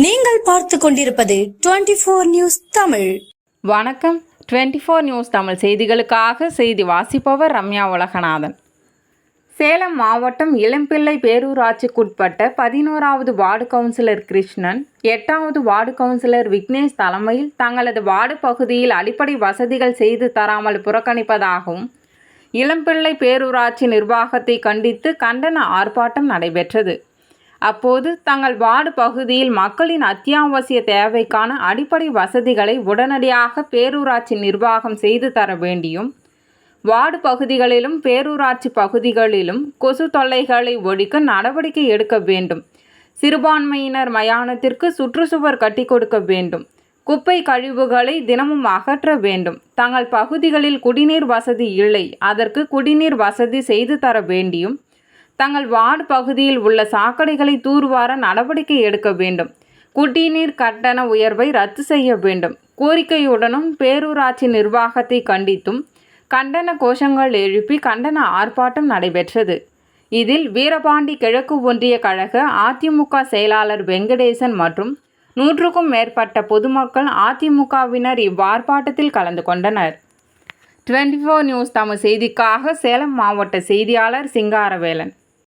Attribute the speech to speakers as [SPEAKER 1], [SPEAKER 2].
[SPEAKER 1] நீங்கள் பார்த்து கொண்டிருப்பது 24 நியூஸ் தமிழ்.
[SPEAKER 2] வணக்கம். 24 நியூஸ் தமிழ் செய்திகளுக்காக செய்தி வாசிப்பவர் ரம்யா உலகநாதன். சேலம் மாவட்டம் இளம்பிள்ளை பேரூராட்சிக்குட்பட்ட 11வது வார்டு கவுன்சிலர் கிருஷ்ணன், 8வது வார்டு கவுன்சிலர் விக்னேஷ் தலைமையில் தங்களது வார்டு பகுதியில் அடிப்படை வசதிகள் செய்து தராமல் புறக்கணிப்பதாகவும் இளம்பிள்ளை பேரூராட்சி நிர்வாகத்தை கண்டித்து கண்டன ஆர்ப்பாட்டம் நடைபெற்றது. அப்போது தங்கள் வார்டு பகுதியில் மக்களின் அத்தியாவசிய தேவைக்கான அடிப்படை வசதிகளை உடனடியாக பேரூராட்சி நிர்வாகம் செய்து தர வேண்டியும், வார்டு பகுதிகளிலும் பேரூராட்சி பகுதிகளிலும் கொசு தொல்லைகளை ஒழிக்க நடவடிக்கை எடுக்க வேண்டும், சிறுபான்மையினர் மயானத்திற்கு சுற்றுச்சுவர் கட்டி கொடுக்க வேண்டும், குப்பை கழிவுகளை தினமும் அகற்ற வேண்டும், தங்கள் பகுதிகளில் குடிநீர் வசதி இல்லை, அதற்கு குடிநீர் வசதி செய்து தர வேண்டியும், தங்கள் வார்டு பகுதியில் உள்ள சாக்கடைகளை தூர்வார நடவடிக்கை எடுக்க வேண்டும், குடிநீர் கட்டண உயர்வை ரத்து செய்ய வேண்டும் கோரிக்கையுடனும் பேரூராட்சி நிர்வாகத்தை கண்டித்தும் கண்டன கோஷங்கள் எழுப்பி கண்டன ஆர்ப்பாட்டம் நடைபெற்றது. இதில் வீரபாண்டி கிழக்கு ஒன்றிய கழக அதிமுக செயலாளர் வெங்கடேசன் மற்றும் 100க்கும் மேற்பட்ட பொதுமக்கள் அதிமுகவினர் இவ்வார்ப்பாட்டத்தில் கலந்து கொண்டனர். 24 நியூஸ் தமிழ் செய்திக்காக சேலம் மாவட்ட செய்தியாளர் சிங்காரவேலன்.